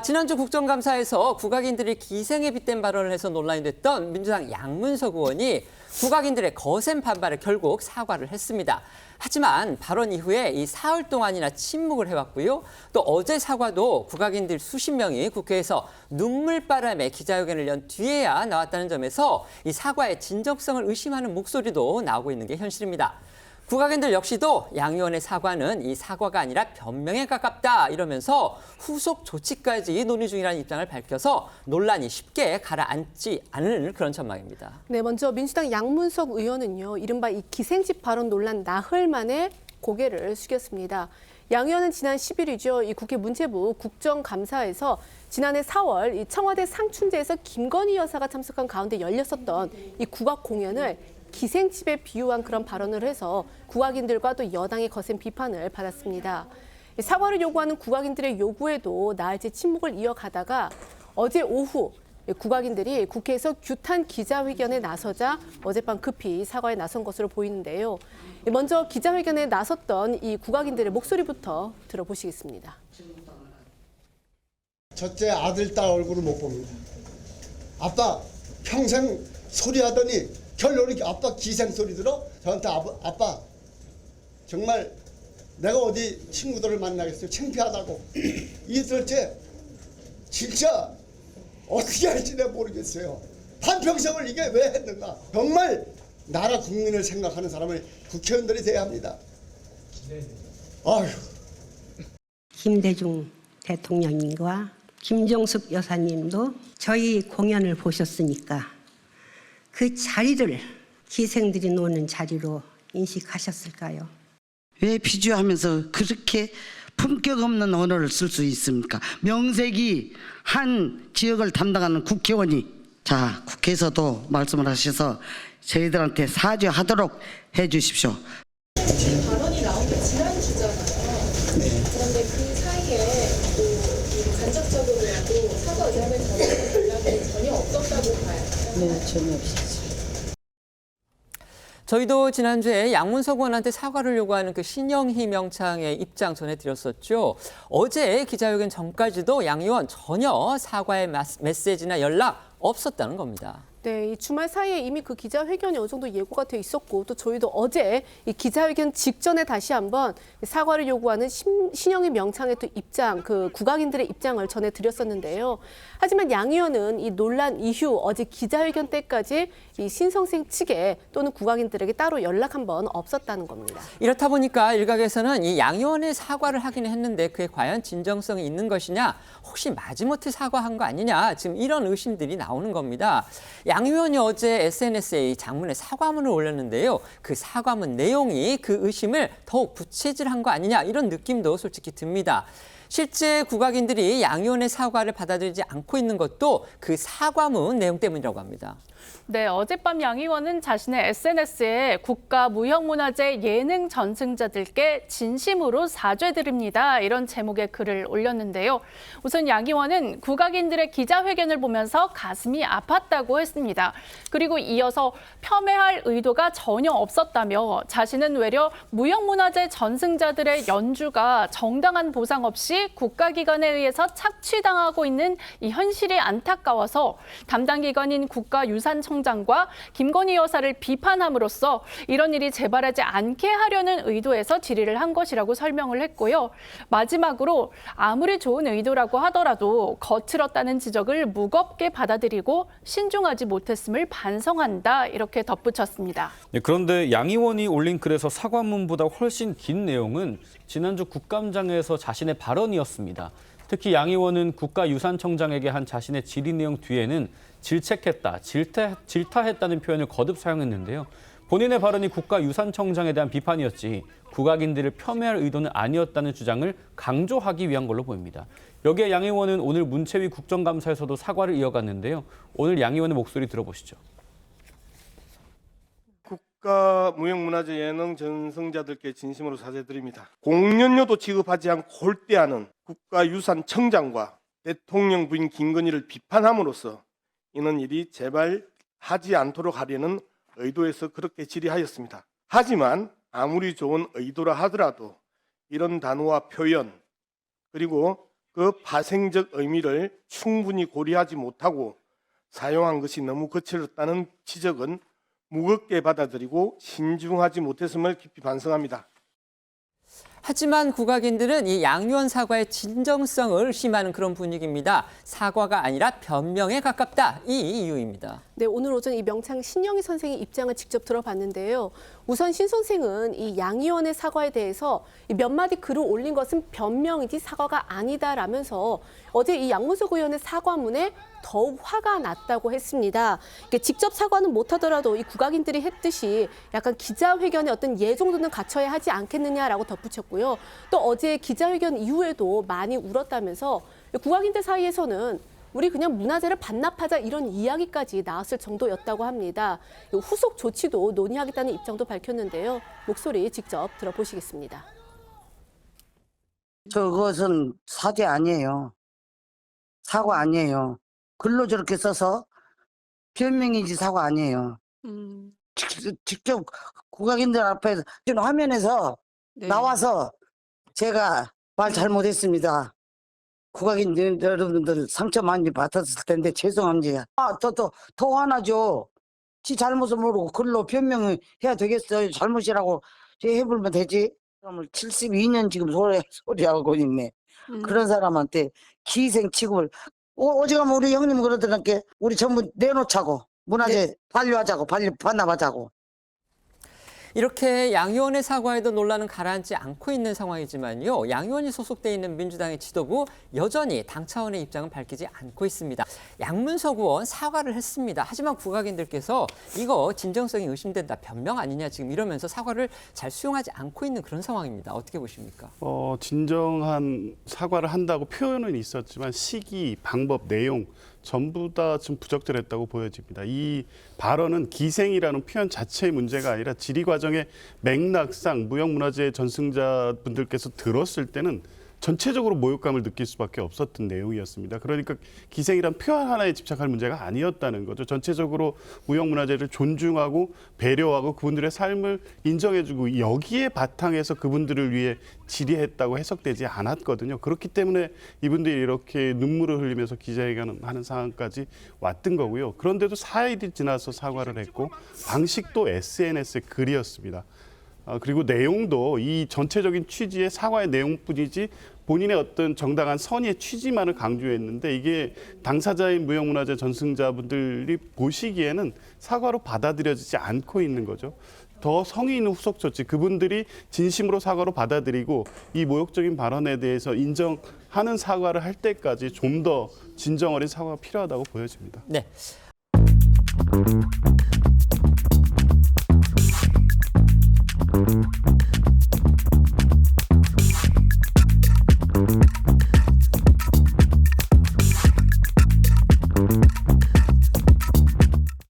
지난주 국정감사에서 국악인들이 기생에 빗댄 발언을 해서 논란이 됐던 민주당 양문석 의원이 국악인들의 거센 반발에 결국 사과를 했습니다. 하지만 발언 이후에 이 사흘 동안이나 침묵을 해왔고요. 또 어제 사과도 국악인들 수십 명이 국회에서 눈물바람에 기자회견을 연 뒤에야 나왔다는 점에서 이 사과의 진정성을 의심하는 목소리도 나오고 있는 게 현실입니다. 국악인들 역시도 양 의원의 사과는 이 사과가 아니라 변명에 가깝다 이러면서 후속 조치까지 논의 중이라는 입장을 밝혀서 논란이 쉽게 가라앉지 않을 그런 전망입니다. 네, 먼저 민주당 양문석 의원은요, 이른바 이 기생집 발언 논란 나흘 만에 고개를 숙였습니다. 양 의원은 지난 10일이죠. 이 국회 문체부 국정감사에서 지난해 4월 이 청와대 상춘제에서 김건희 여사가 참석한 가운데 열렸었던 이 국악 공연을 기생집에 비유한 그런 발언을 해서 국악인들과 또 여당의 거센 비판을 받았습니다. 사과를 요구하는 국악인들의 요구에도 나흘째 침묵을 이어가다가 어제 오후 국악인들이 국회에서 규탄 기자회견에 나서자 어젯밤 급히 사과에 나선 것으로 보이는데요. 먼저 기자회견에 나섰던 이 국악인들의 목소리부터 들어보시겠습니다. 첫째 아들, 딸 얼굴을 못 봅니다. 아빠 평생 소리하더니 결론이 아빠 기생 소리 들어? 저한테 아빠 정말 내가 어디 친구들을 만나겠어요? 창피하다고. 이 둘째 진짜 어떻게 할지 내가 모르겠어요. 한평생을 이게 왜 했는가. 정말 나라 국민을 생각하는 사람을 국회의원들이 돼야 합니다. 아휴. 김대중 대통령님과 김정숙 여사님도 저희 공연을 보셨으니까 그 자리를 기생들이 노는 자리로 인식하셨을까요? 왜 비주하면서 그렇게 품격 없는 언어를 쓸 수 있습니까? 명색이 한 지역을 담당하는 국회의원이 자 국회에서도 말씀을 하셔서 저희들한테 사죄하도록 해주십시오. 발언이 나온 게 지난주잖아요. 그런데 그 사이에 또 간접적으로라도 사과 의사를 전하는 연락이 전혀 없었다고 봐요. 네, 전혀 없었어요. 저희도 지난주에 양문석 의원한테 사과를 요구하는 그 신영희 명창의 입장 전해드렸었죠. 어제 기자회견 전까지도 양 의원 전혀 사과의 메시지나 연락 없었다는 겁니다. 네, 이 주말 사이에 이미 그 기자회견이 어느 정도 예고가 돼 있었고 또 저희도 어제 이 기자회견 직전에 다시 한번 사과를 요구하는 신영희 명창의 또 입장, 그 국악인들의 입장을 전해드렸었는데요. 하지만 양 의원은 이 논란 이후 어제 기자회견 때까지 이 신성생 측에 또는 국악인들에게 따로 연락 한 번 없었다는 겁니다. 이렇다 보니까 일각에서는 이 양 의원의 사과를 하긴 했는데 그게 과연 진정성이 있는 것이냐, 혹시 마지못해 사과한 거 아니냐, 지금 이런 의심들이 나오는 겁니다. 양 의원이 어제 SNS에 장문의 사과문을 올렸는데요. 그 사과문 내용이 그 의심을 더욱 부채질한 거 아니냐, 이런 느낌도 솔직히 듭니다. 실제 국악인들이 양 의원의 사과를 받아들이지 않고 있는 것도 그 사과문 내용 때문이라고 합니다. 네, 어젯밤 양 의원은 자신의 SNS에 국가무형문화재 예능 전승자들께 진심으로 사죄드립니다. 이런 제목의 글을 올렸는데요. 우선 양 의원은 국악인들의 기자회견을 보면서 가슴이 아팠다고 했습니다. 그리고 이어서 폄훼할 의도가 전혀 없었다며 자신은 외려 무형문화재 전승자들의 연주가 정당한 보상 없이 국가기관에 의해서 착취당하고 있는 이 현실이 안타까워서 담당 기관인 국가유산청장과 김건희 여사를 비판함으로써 이런 일이 재발하지 않게 하려는 의도에서 질의를 한 것이라고 설명을 했고요. 마지막으로 아무리 좋은 의도라고 하더라도 거칠었다는 지적을 무겁게 받아들이고 신중하지 못했음을 반성한다, 이렇게 덧붙였습니다. 네, 그런데 양 의원이 올린 글에서 사과문보다 훨씬 긴 내용은 지난주 국감장에서 자신의 발언이었습니다. 특히 양 의원은 국가유산청장에게 한 자신의 질의 내용 뒤에는 질책했다, 질타했다는 표현을 거듭 사용했는데요. 본인의 발언이 국가유산청장에 대한 비판이었지 국악인들을 폄훼할 의도는 아니었다는 주장을 강조하기 위한 걸로 보입니다. 여기에 양 의원은 오늘 문체위 국정감사에서도 사과를 이어갔는데요. 오늘 양 의원의 목소리 들어보시죠. 국가무형문화재 예능 전승자들께 진심으로 사죄드립니다. 공연료도 지급하지 않고 홀대하는 국가유산청장과 대통령 부인 김건희를 비판함으로써 이는 일이 재발하지 않도록 하려는 의도에서 그렇게 질의하였습니다. 하지만 아무리 좋은 의도라 하더라도 이런 단어와 표현 그리고 그 파생적 의미를 충분히 고려하지 못하고 사용한 것이 너무 거칠었다는 지적은 무겁게 받아들이고 신중하지 못했음을 깊이 반성합니다. 하지만 국악인들은 이 양요원 사과의 진정성을 의심하는 그런 분위기입니다. 사과가 아니라 변명에 가깝다. 이 이유입니다. 네, 오늘 오전 이 명창 신영희 선생의 입장을 직접 들어봤는데요. 우선 신 선생은 이 양 의원의 사과에 대해서 몇 마디 글을 올린 것은 변명이지 사과가 아니다라면서 어제 이 양문석 의원의 사과문에 더욱 화가 났다고 했습니다. 직접 사과는 못하더라도 이 국악인들이 했듯이 약간 기자회견의 어떤 예 정도는 갖춰야 하지 않겠느냐라고 덧붙였고요. 또 어제 기자회견 이후에도 많이 울었다면서 국악인들 사이에서는 우리 그냥 문화재를 반납하자 이런 이야기까지 나왔을 정도였다고 합니다. 후속 조치도 논의하겠다는 입장도 밝혔는데요. 목소리 직접 들어보시겠습니다. 저것은 사죄 아니에요. 사과 아니에요. 글로 저렇게 써서 변명이지 사과 아니에요. 직접 국악인들 앞에서 지금 화면에서 나와서 제가 말 잘못했습니다. 국악인 여러분들 상처 많이 받았을 텐데 죄송합니다. 더 화나죠. 지 잘못을 모르고 글로 변명해야 되겠어요. 잘못이라고 해보면 되지. 72년 지금 소리하고 있네. 그런 사람한테 기생 취급을 어지간하면 우리 형님 그러더라니까 우리 전부 내놓자고 문화재 반려하자고 반납하자고. 이렇게 양 의원의 사과에도 논란은 가라앉지 않고 있는 상황이지만요. 양 의원이 소속돼 있는 민주당의 지도부 여전히 당 차원의 입장은 밝히지 않고 있습니다. 양문석 의원 사과를 했습니다. 하지만 국악인들께서 이거 진정성이 의심된다, 변명 아니냐 지금 이러면서 사과를 잘 수용하지 않고 있는 그런 상황입니다. 어떻게 보십니까? 진정한 사과를 한다고 표현은 있었지만 시기, 방법, 내용 전부 다 지금 부적절했다고 보여집니다. 이 발언은 기생이라는 표현 자체의 문제가 아니라 질의 과정의 맥락상 무형문화재 전승자분들께서 들었을 때는 전체적으로 모욕감을 느낄 수밖에 없었던 내용이었습니다. 그러니까 기생이란 표현 하나에 집착할 문제가 아니었다는 거죠. 전체적으로 무형문화재를 존중하고 배려하고 그분들의 삶을 인정해주고 여기에 바탕에서 그분들을 위해 질의했다고 해석되지 않았거든요. 그렇기 때문에 이분들이 이렇게 눈물을 흘리면서 기자회견하는 상황까지 왔던 거고요. 그런데도 4일이 지나서 사과를 했고 방식도 SNS의 글이었습니다. 그리고 내용도 이 전체적인 취지의 사과의 내용뿐이지 본인의 어떤 정당한 선의의 취지만을 강조했는데 이게 당사자인 무형문화재 전승자분들이 보시기에는 사과로 받아들여지지 않고 있는 거죠. 더 성의 있는 후속 조치, 그분들이 진심으로 사과로 받아들이고 이 모욕적인 발언에 대해서 인정하는 사과를 할 때까지 좀 더 진정 어린 사과가 필요하다고 보여집니다. 네.